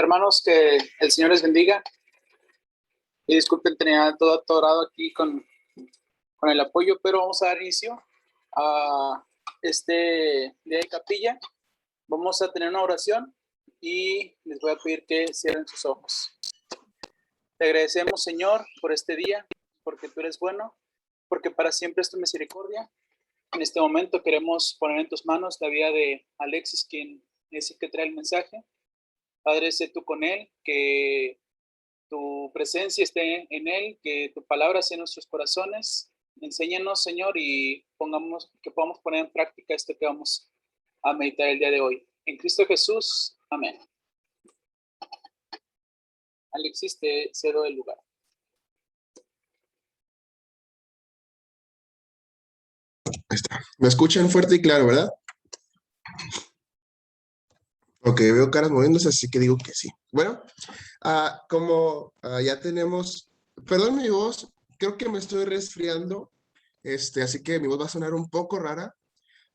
Hermanos, que el Señor les bendiga. Y disculpen, tenía todo atorado aquí con el apoyo, pero vamos a dar inicio a este día de capilla. Vamos a tener una oración y les voy a pedir que cierren sus ojos. Te agradecemos, Señor, por este día, porque tú eres bueno, porque para siempre es tu misericordia. En este momento queremos poner en tus manos la vida de Alexis, quien es el que trae el mensaje. Padre, sé tú con él, que tu presencia esté en él, que tu palabra sea en nuestros corazones. Enséñanos, Señor, y que podamos poner en práctica esto que vamos a meditar el día de hoy. En Cristo Jesús, amén. Alexis, te cedo el lugar. Ahí está. Me escuchan fuerte y claro, ¿verdad? Ok, veo caras moviéndose, así que digo que sí. Bueno, como ya tenemos, perdón mi voz, creo que me estoy resfriando, así que mi voz va a sonar un poco rara,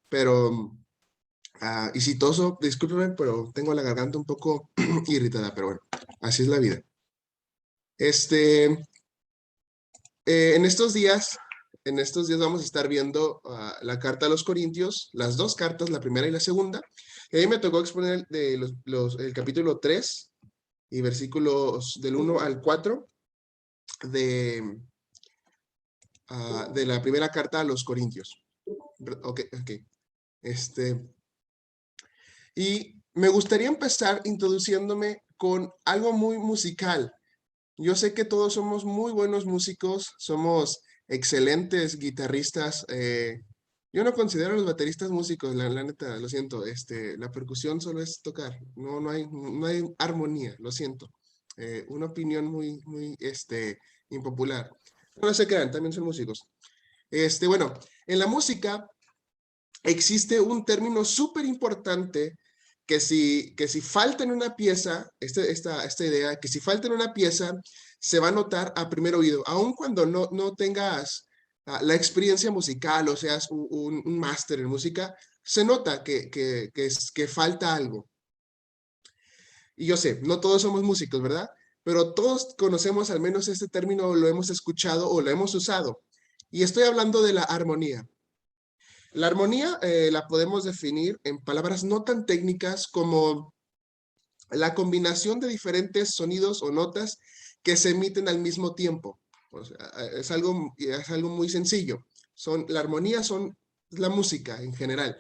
pero, y si toso, discúlpeme, pero tengo la garganta un poco irritada, pero bueno, así es la vida. En estos días, vamos a estar viendo la carta a los Corintios, las dos cartas, la primera y la segunda. Y ahí me tocó exponer el capítulo 3 y versículos del 1 al 4 de, de la primera carta a los Corintios. Ok. Y me gustaría empezar introduciéndome con algo muy musical. Yo sé que todos somos muy buenos músicos, somos excelentes guitarristas. Yo no considero a los bateristas músicos, la neta, lo siento. La percusión solo es tocar, no hay armonía, lo siento. Una opinión muy impopular. No se crean, también son músicos. Bueno, en la música existe un término súper importante que si falta en una pieza, esta idea, que si falta en una pieza, se va a notar a primer oído, aun cuando no tengas la experiencia musical o seas un máster en música, se nota que falta algo. Y yo sé, no todos somos músicos, ¿verdad? Pero todos conocemos al menos este término, lo hemos escuchado o lo hemos usado. Y estoy hablando de la armonía. La armonía la podemos definir en palabras no tan técnicas como la combinación de diferentes sonidos o notas que se emiten al mismo tiempo. O sea, es algo muy sencillo. La armonía son la música en general.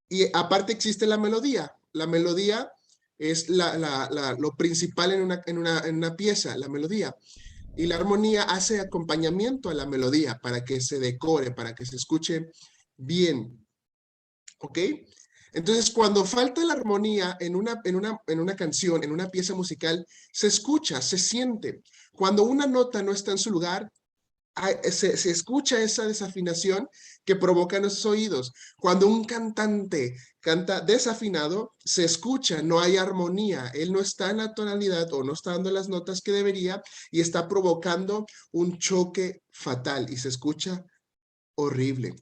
Y aparte existe la melodía. La melodía es lo principal en una pieza, la melodía. Y la armonía hace acompañamiento a la melodía para que se decore, para que se escuche bien. ¿Ok? Entonces, cuando falta la armonía en una canción, en una pieza musical, se escucha, se siente. Cuando una nota no está en su lugar, se escucha esa desafinación que provoca en nuestros oídos. Cuando un cantante canta desafinado, se escucha, no hay armonía. Él no está en la tonalidad o no está dando las notas que debería y está provocando un choque fatal y se escucha horrible.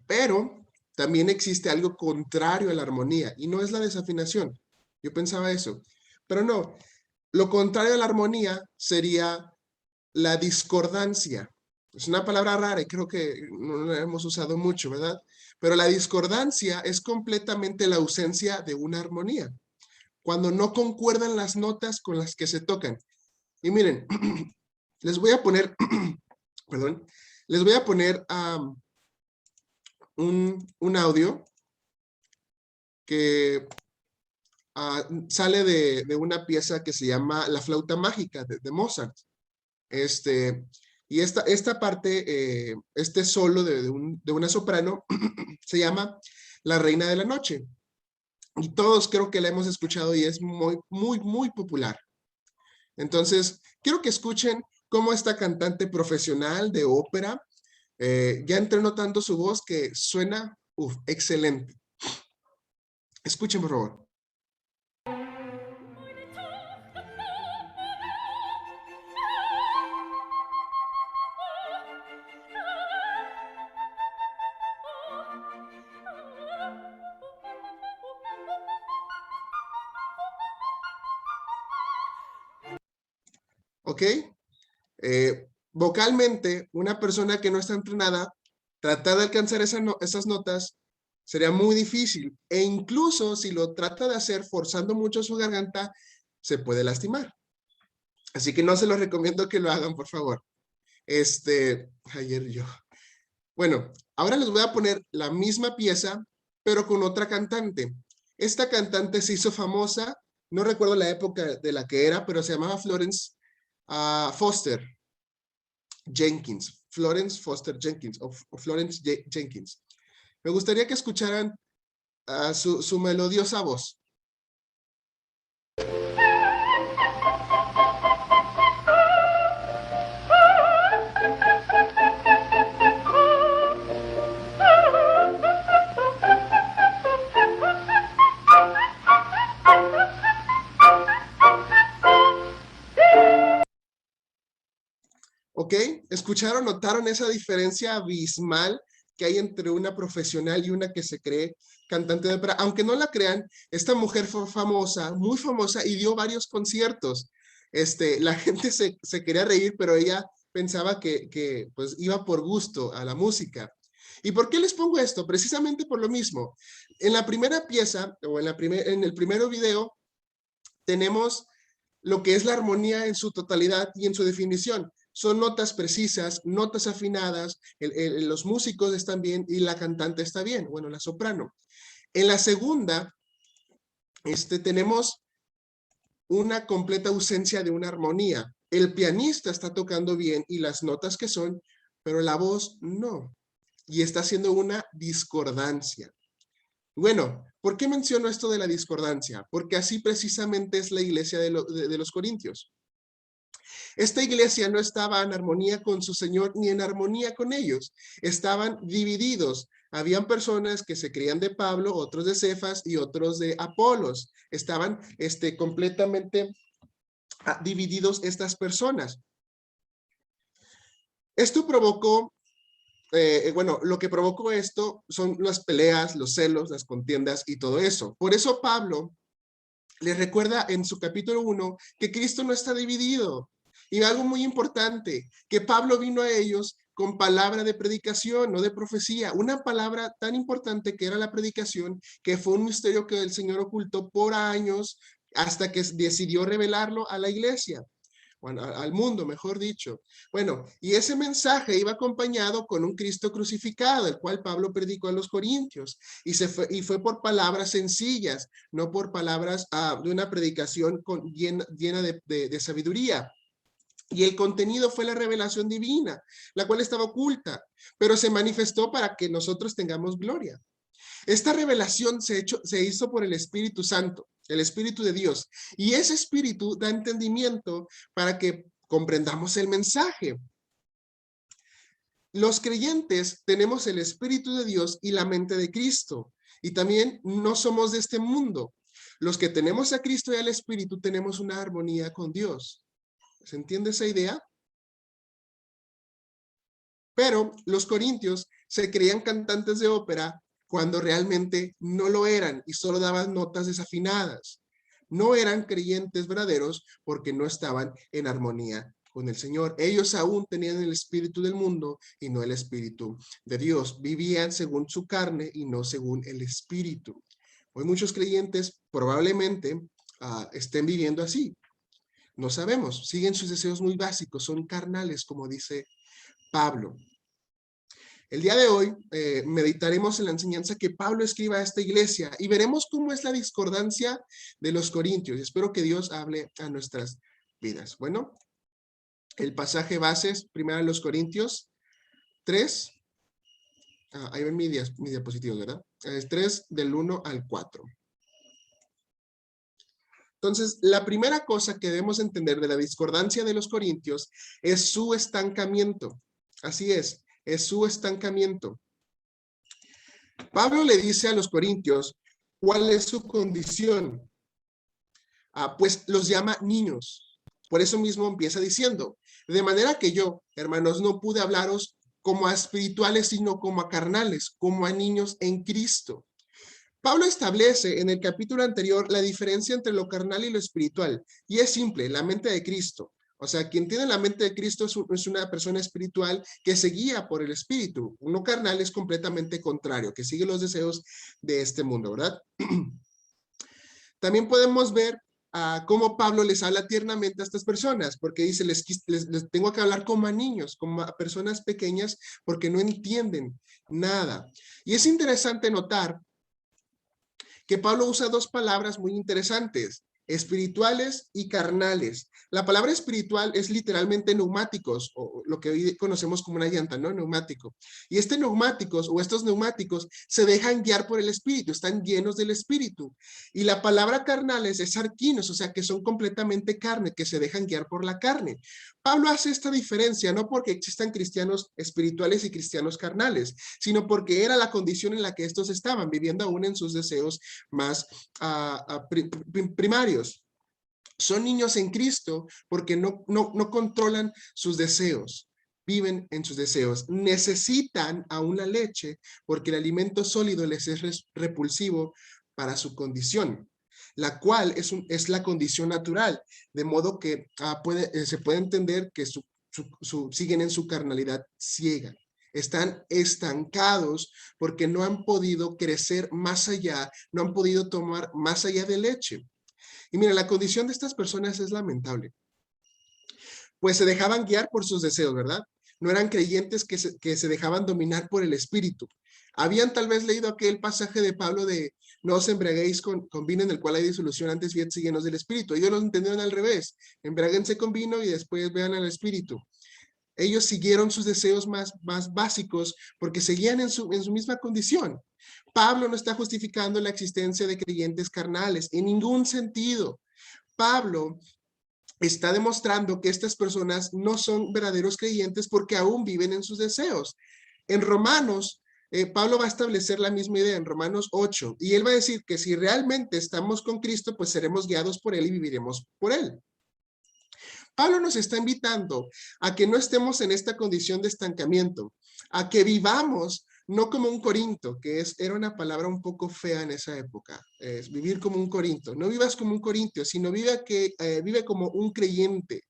Pero también existe algo contrario a la armonía y no es la desafinación. Yo pensaba eso, pero no. Lo contrario a la armonía sería la discordancia. Es una palabra rara y creo que no la hemos usado mucho, ¿verdad? Pero la discordancia es completamente la ausencia de una armonía, cuando no concuerdan las notas con las que se tocan. Y miren, les voy a poner, perdón, les voy a poner un audio que sale de una pieza que se llama La flauta mágica de Mozart. Y esta parte, este solo de una soprano, se llama La Reina de la Noche. Y todos creo que la hemos escuchado y es muy popular. Entonces, quiero que escuchen cómo esta cantante profesional de ópera ya entró notando su voz que suena excelente. Escuchen, por favor. ¿ok? Vocalmente, una persona que no está entrenada, tratar de alcanzar esas notas sería muy difícil. E incluso si lo trata de hacer forzando mucho su garganta, se puede lastimar. Así que no se los recomiendo que lo hagan, por favor. Ayer yo. Bueno, ahora les voy a poner la misma pieza, pero con otra cantante. Esta cantante se hizo famosa, no recuerdo la época de la que era, pero se llamaba Florence Foster Jenkins. Florence Foster Jenkins, o Florence Jenkins. Me gustaría que escucharan su melodiosa voz. ¿Ok? ¿Escucharon, notaron esa diferencia abismal que hay entre una profesional y una que se cree cantante de ópera? Aunque no la crean, esta mujer fue famosa, muy famosa, y dio varios conciertos. La gente se quería reír, pero ella pensaba que pues iba por gusto a la música. ¿Y por qué les pongo esto? Precisamente por lo mismo. En la primera pieza, o en el primer video, tenemos lo que es la armonía en su totalidad y en su definición. Son notas precisas, notas afinadas, los músicos están bien y la cantante está bien, bueno, la soprano. En la segunda, tenemos una completa ausencia de una armonía. El pianista está tocando bien y las notas que son, pero la voz no. Y está haciendo una discordancia. Bueno, ¿por qué menciono esto de la discordancia? Porque así precisamente es la iglesia de los Corintios. Esta iglesia no estaba en armonía con su Señor ni en armonía con ellos. Estaban divididos. Habían personas que se creían de Pablo, otros de Cefas y otros de Apolos. Estaban completamente divididos estas personas. Esto provocó, bueno, lo que provocó esto son las peleas, los celos, las contiendas y todo eso. Por eso Pablo les recuerda en su capítulo 1 que Cristo no está dividido. Y algo muy importante, que Pablo vino a ellos con palabra de predicación, no de profecía. Una palabra tan importante que era la predicación, que fue un misterio que el Señor ocultó por años hasta que decidió revelarlo a la iglesia. Bueno, al mundo, mejor dicho. Bueno, y ese mensaje iba acompañado con un Cristo crucificado, el cual Pablo predicó a los Corintios, y fue por palabras sencillas, no por palabras de una predicación llena de sabiduría. Y el contenido fue la revelación divina, la cual estaba oculta, pero se manifestó para que nosotros tengamos gloria. Esta revelación se hizo por el Espíritu Santo, el Espíritu de Dios. Y ese Espíritu da entendimiento para que comprendamos el mensaje. Los creyentes tenemos el Espíritu de Dios y la mente de Cristo. Y también no somos de este mundo. Los que tenemos a Cristo y al Espíritu tenemos una armonía con Dios. ¿Se entiende esa idea? Pero los corintios se creían cantantes de ópera cuando realmente no lo eran y solo daban notas desafinadas. No eran creyentes verdaderos porque no estaban en armonía con el Señor. Ellos aún tenían el espíritu del mundo y no el espíritu de Dios. Vivían según su carne y no según el espíritu. Hoy muchos creyentes probablemente estén viviendo así. No sabemos. Siguen sus deseos muy básicos. Son carnales, como dice Pablo. El día de hoy meditaremos en la enseñanza que Pablo escribe a esta iglesia y veremos cómo es la discordancia de los corintios. Espero que Dios hable a nuestras vidas. Bueno, el pasaje base es 1 Corintios 3. Ahí ven mi diapositiva, ¿verdad? Es 3 del 1 al 4. Entonces, la primera cosa que debemos entender de la discordancia de los corintios es su estancamiento. Así es su estancamiento. Pablo le dice a los corintios cuál es su condición. Pues los llama niños. Por eso mismo empieza diciendo, de manera que yo, hermanos, no pude hablaros como a espirituales, sino como a carnales, como a niños en Cristo. Pablo establece en el capítulo anterior la diferencia entre lo carnal y lo espiritual, y es simple, la mente de Cristo. O sea, quien tiene la mente de Cristo es una persona espiritual que se guía por el espíritu. Uno carnal es completamente contrario, que sigue los deseos de este mundo, ¿verdad? También podemos ver cómo Pablo les habla tiernamente a estas personas, porque dice, les tengo que hablar como a niños, como a personas pequeñas, porque no entienden nada. Y es interesante notar que Pablo usa dos palabras muy interesantes, espirituales y carnales. La palabra espiritual es literalmente neumáticos, o lo que hoy conocemos como una llanta, ¿no? Neumático. Y estos neumáticos se dejan guiar por el espíritu, están llenos del espíritu. Y la palabra carnales es arquinos, o sea que son completamente carne, que se dejan guiar por la carne. Pablo hace esta diferencia no porque existan cristianos espirituales y cristianos carnales, sino porque era la condición en la que estos estaban, viviendo aún en sus deseos más primarios. Son niños en Cristo porque no controlan sus deseos, viven en sus deseos. Necesitan aún la leche porque el alimento sólido les es repulsivo para su condición, la cual es la condición natural, de modo que se puede entender que siguen en su carnalidad ciega. Están estancados porque no han podido crecer más allá, no han podido tomar más allá de leche. Y mira, la condición de estas personas es lamentable, pues se dejaban guiar por sus deseos, ¿verdad? No eran creyentes que se dejaban dominar por el espíritu. Habían tal vez leído aquel pasaje de Pablo de no os embriaguéis con vino en el cual hay disolución, antes bien llenos del espíritu. Ellos lo entendieron al revés. Embriáguense con vino y después vean al espíritu. Ellos siguieron sus deseos más básicos porque seguían en su misma condición. Pablo no está justificando la existencia de creyentes carnales en ningún sentido. Pablo está demostrando que estas personas no son verdaderos creyentes porque aún viven en sus deseos. En Romanos, Pablo va a establecer la misma idea en Romanos 8, y él va a decir que si realmente estamos con Cristo, pues seremos guiados por él y viviremos por él. Pablo nos está invitando a que no estemos en esta condición de estancamiento, a que vivamos no como un Corinto, era una palabra un poco fea en esa época, es vivir como un Corinto. No vivas como un corintio, sino vive como un creyente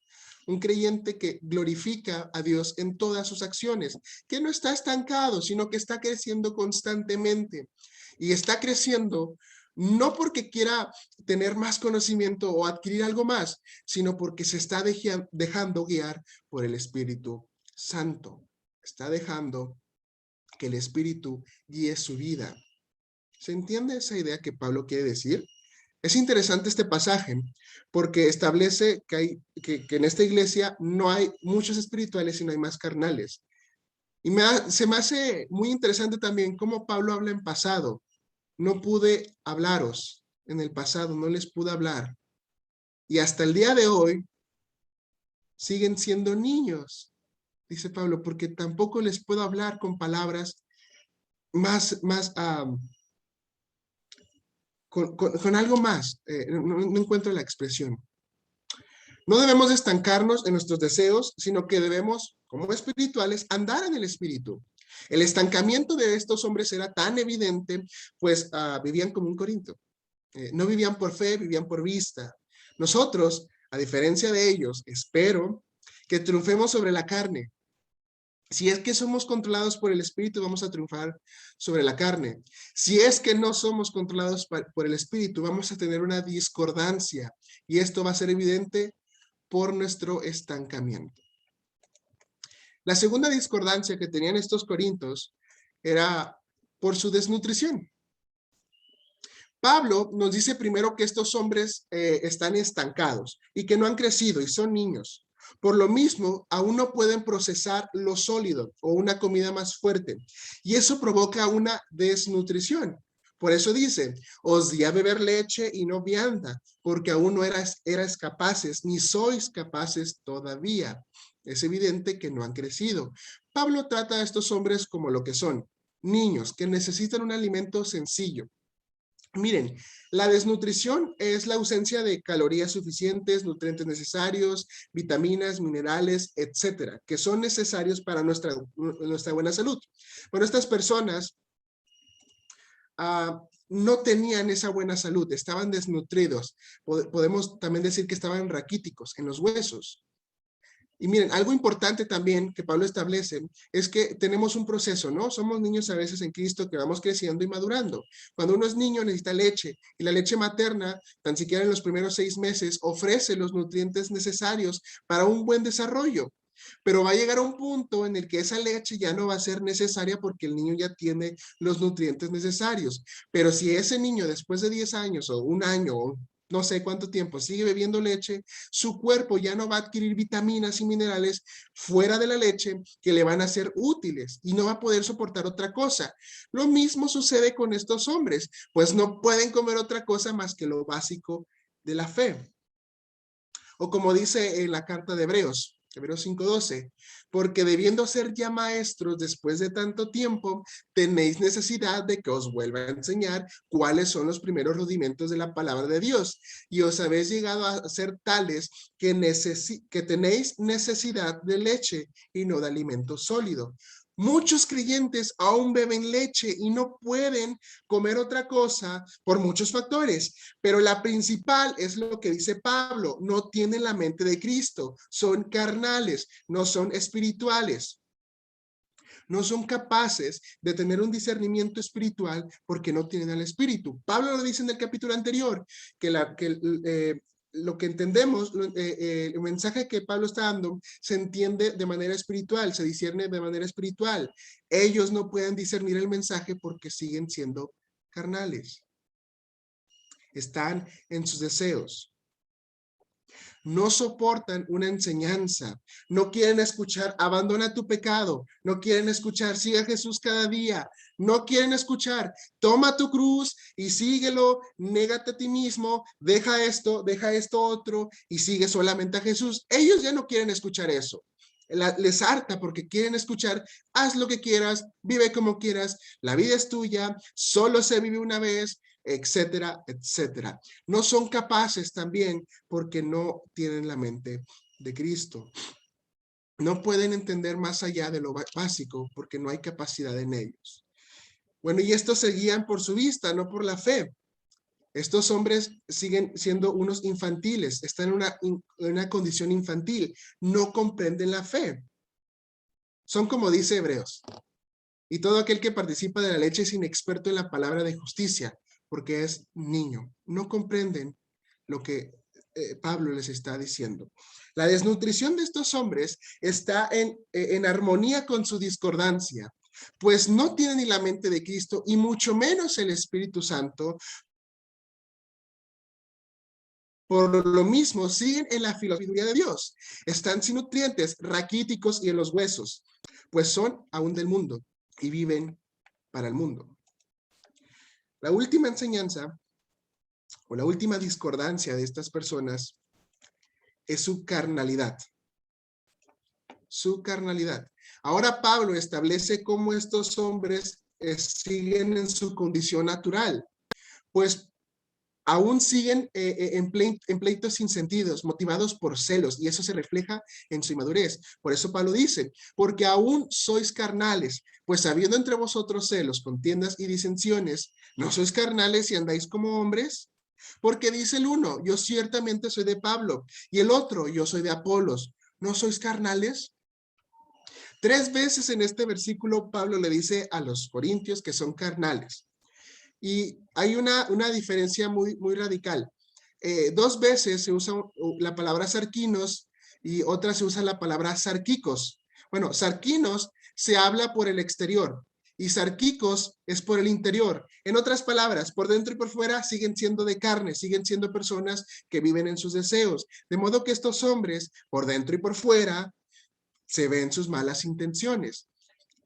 que glorifica a Dios en todas sus acciones, que no está estancado, sino que está creciendo constantemente. Y está creciendo no porque quiera tener más conocimiento o adquirir algo más, sino porque se está dejando guiar por el Espíritu Santo. Está dejando que el Espíritu guíe su vida. ¿Se entiende esa idea que Pablo quiere decir? Es interesante este pasaje porque establece que en esta iglesia no hay muchos espirituales y no hay más carnales. Y se me hace muy interesante también cómo Pablo habla en pasado. No pude hablaros en el pasado, no les pude hablar. Y hasta el día de hoy siguen siendo niños, dice Pablo, porque tampoco les puedo hablar con palabras con algo más. No encuentro la expresión. No debemos estancarnos en nuestros deseos, sino que debemos, como espirituales, andar en el espíritu. El estancamiento de estos hombres era tan evidente, pues vivían como un Corinto. No vivían por fe, vivían por vista. Nosotros, a diferencia de ellos, espero que triunfemos sobre la carne. Si es que somos controlados por el Espíritu, vamos a triunfar sobre la carne. Si es que no somos controlados por el Espíritu, vamos a tener una discordancia. Y esto va a ser evidente por nuestro estancamiento. La segunda discordancia que tenían estos corintios era por su desnutrición. Pablo nos dice primero que estos hombres están estancados y que no han crecido y son niños. Por lo mismo, aún no pueden procesar lo sólido o una comida más fuerte. Y eso provoca una desnutrición. Por eso dice, os di a beber leche y no vianda, porque aún no eras capaces, ni sois capaces todavía. Es evidente que no han crecido. Pablo trata a estos hombres como lo que son, niños que necesitan un alimento sencillo. Miren, la desnutrición es la ausencia de calorías suficientes, nutrientes necesarios, vitaminas, minerales, etcétera, que son necesarios para nuestra buena salud. Bueno, estas personas no tenían esa buena salud, estaban desnutridos. Podemos también decir que estaban raquíticos en los huesos. Y miren, algo importante también que Pablo establece es que tenemos un proceso, ¿no? Somos niños a veces en Cristo que vamos creciendo y madurando. Cuando uno es niño necesita leche y la leche materna, tan siquiera en los primeros 6 meses, ofrece los nutrientes necesarios para un buen desarrollo. Pero va a llegar a un punto en el que esa leche ya no va a ser necesaria porque el niño ya tiene los nutrientes necesarios. Pero si ese niño después de 10 años o un año o no sé cuánto tiempo sigue bebiendo leche, su cuerpo ya no va a adquirir vitaminas y minerales fuera de la leche que le van a ser útiles y no va a poder soportar otra cosa. Lo mismo sucede con estos hombres, pues no pueden comer otra cosa más que lo básico de la fe. O como dice en la carta de Hebreos 5:12, porque debiendo ser ya maestros después de tanto tiempo, tenéis necesidad de que os vuelva a enseñar cuáles son los primeros rudimentos de la palabra de Dios, y os habéis llegado a ser tales que tenéis necesidad de leche y no de alimento sólido. Muchos creyentes aún beben leche y no pueden comer otra cosa por muchos factores, pero la principal es lo que dice Pablo: no tienen la mente de Cristo, son carnales, no son espirituales. No son capaces de tener un discernimiento espiritual porque no tienen al Espíritu. Pablo lo dice en el capítulo anterior, que lo que entendemos, el mensaje que Pablo está dando, se entiende de manera espiritual, se discierne de manera espiritual. Ellos no pueden discernir el mensaje porque siguen siendo carnales. Están en sus deseos. No soportan una enseñanza, no quieren escuchar, abandona tu pecado, no quieren escuchar, sigue a Jesús cada día, no quieren escuchar, toma tu cruz y síguelo, négate a ti mismo, deja esto otro y sigue solamente a Jesús. Ellos ya no quieren escuchar eso. Les harta porque quieren escuchar: haz lo que quieras, vive como quieras, la vida es tuya, solo se vive una vez, etcétera, etcétera. No son capaces también porque no tienen la mente de Cristo. No pueden entender más allá de lo básico porque no hay capacidad en ellos. Bueno, y estos se guían por su vista, no por la fe. Estos hombres siguen siendo unos infantiles, están en una condición infantil, no comprenden la fe. Son como dice Hebreos: y todo aquel que participa de la leche es inexperto en la palabra de justicia, porque es niño. No comprenden lo que Pablo les está diciendo. La desnutrición de estos hombres está en armonía con su discordancia, pues no tienen ni la mente de Cristo y mucho menos el Espíritu Santo. Por lo mismo, siguen en la filosofía de Dios. Están sin nutrientes, raquíticos y en los huesos, pues son aún del mundo y viven para el mundo. La última enseñanza o la última discordancia de estas personas es su carnalidad. Su carnalidad. Ahora Pablo establece cómo estos hombres siguen en su condición natural, pues aún siguen en pleitos sin sentidos, motivados por celos, y eso se refleja en su inmadurez. Por eso Pablo dice: porque aún sois carnales, pues habiendo entre vosotros celos, contiendas y disensiones, ¿no sois carnales y andáis como hombres? Porque dice el uno: yo ciertamente soy de Pablo, y el otro: yo soy de Apolos. ¿No sois carnales? 3 veces en este versículo Pablo le dice a los corintios que son carnales. Y hay una diferencia muy, muy radical. 2 veces se usa la palabra sarquinos y otra se usa la palabra sarquicos. Bueno, sarquinos se habla por el exterior y sarquicos es por el interior. En otras palabras, por dentro y por fuera siguen siendo de carne, siguen siendo personas que viven en sus deseos. De modo que estos hombres, por dentro y por fuera, se ven sus malas intenciones,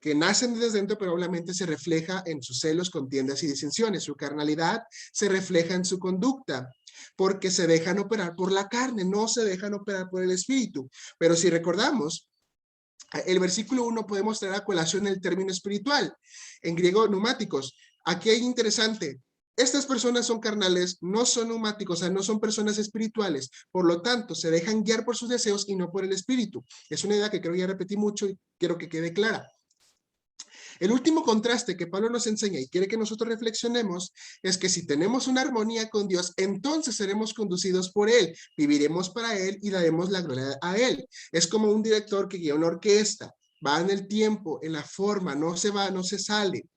que nacen desde dentro, pero obviamente se refleja en sus celos, contiendas y disensiones. Su carnalidad se refleja en su conducta, porque se dejan operar por la carne, no se dejan operar por el espíritu. Pero si recordamos, el versículo 1 podemos traer a colación el término espiritual, en griego neumáticos. Aquí hay interesante: estas personas son carnales, no son neumáticos, o sea, no son personas espirituales, por lo tanto, se dejan guiar por sus deseos y no por el espíritu. Es una idea que creo que ya repetí mucho y quiero que quede clara. El último contraste que Pablo nos enseña y quiere que nosotros reflexionemos es que si tenemos una armonía con Dios, entonces seremos conducidos por Él, viviremos para Él y daremos la gloria a Él. Es como un director que guía una orquesta, va en el tiempo, en la forma, no se va, no se sale.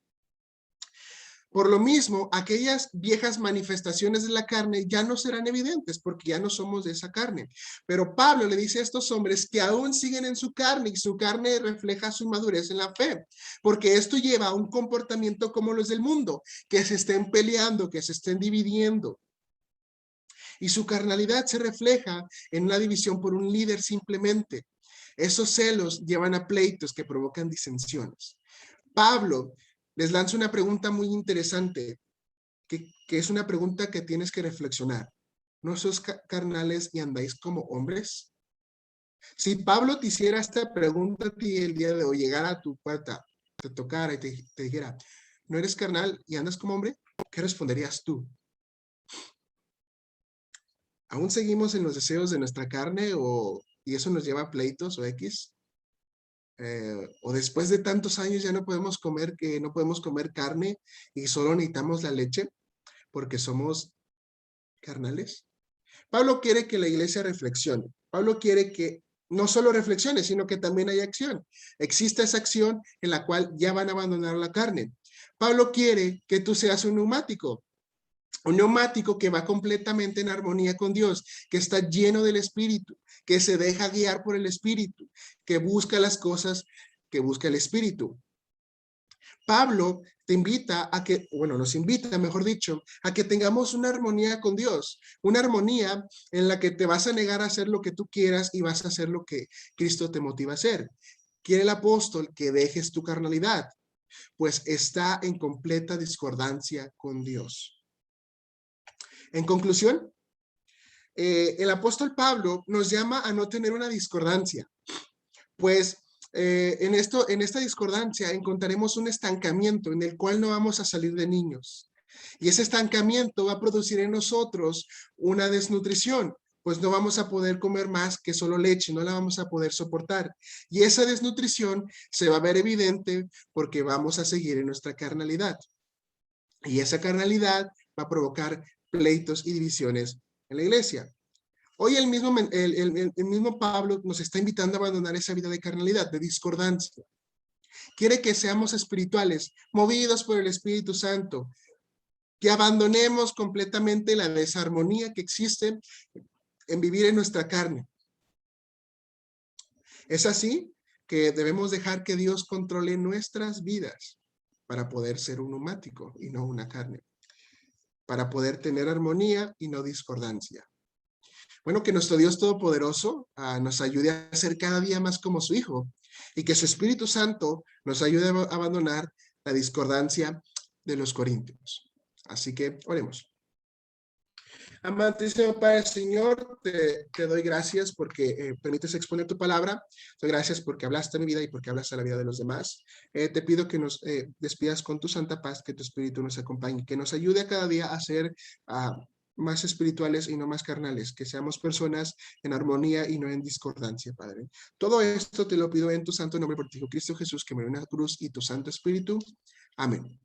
Por lo mismo, aquellas viejas manifestaciones de la carne ya no serán evidentes porque ya no somos de esa carne. Pero Pablo le dice a estos hombres que aún siguen en su carne y su carne refleja su inmadurez en la fe, porque esto lleva a un comportamiento como los del mundo, que se estén peleando, que se estén dividiendo. Y su carnalidad se refleja en una división por un líder simplemente. Esos celos llevan a pleitos que provocan disensiones. Pablo les lanzo una pregunta muy interesante, que es una pregunta que tienes que reflexionar. ¿No sos carnales y andáis como hombres? Si Pablo te hiciera esta pregunta a ti el día de hoy, llegara a tu puerta, te tocara y te dijera, ¿no eres carnal y andas como hombre? ¿Qué responderías tú? ¿Aún seguimos en los deseos de nuestra carne y eso nos lleva a pleitos o X? O después de tantos años ya no podemos comer carne y solo necesitamos la leche porque somos carnales. Pablo quiere que la iglesia reflexione. Pablo quiere que no solo reflexione, sino que también haya acción. Existe esa acción en la cual ya van a abandonar la carne. Pablo quiere que tú seas un neumático que va completamente en armonía con Dios, que está lleno del Espíritu, que se deja guiar por el Espíritu, que busca las cosas que busca el Espíritu. Pablo te invita a que, bueno, nos invita, mejor dicho, a que tengamos una armonía con Dios, una armonía en la que te vas a negar a hacer lo que tú quieras y vas a hacer lo que Cristo te motiva a hacer. Quiere el apóstol que dejes tu carnalidad, pues está en completa discordancia con Dios. En conclusión, el apóstol Pablo nos llama a no tener una discordancia, pues en esta discordancia encontraremos un estancamiento en el cual no vamos a salir de niños. Y ese estancamiento va a producir en nosotros una desnutrición, pues no vamos a poder comer más que solo leche, no la vamos a poder soportar. Y esa desnutrición se va a ver evidente porque vamos a seguir en nuestra carnalidad. Y esa carnalidad va a provocar pleitos y divisiones en la iglesia. Hoy el mismo Pablo nos está invitando a abandonar esa vida de carnalidad, de discordancia. Quiere que seamos espirituales, movidos por el Espíritu Santo, que abandonemos completamente la desarmonía que existe en vivir en nuestra carne. Es así que debemos dejar que Dios controle nuestras vidas para poder ser un neumático y no una carne, para poder tener armonía y no discordancia. Bueno, que nuestro Dios Todopoderoso nos ayude a ser cada día más como su Hijo y que su Espíritu Santo nos ayude a abandonar la discordancia de los corintios. Así que oremos. Amantísimo Padre, Señor, te doy gracias porque permites exponer tu palabra. Te doy gracias porque hablaste a mi vida y porque hablaste a la vida de los demás. Te pido que nos despidas con tu santa paz, que tu Espíritu nos acompañe, que nos ayude a cada día a ser más espirituales y no más carnales, que seamos personas en armonía y no en discordancia, Padre. Todo esto te lo pido en tu santo nombre por ti, Cristo Jesús, que murió en la cruz y tu Santo Espíritu. Amén.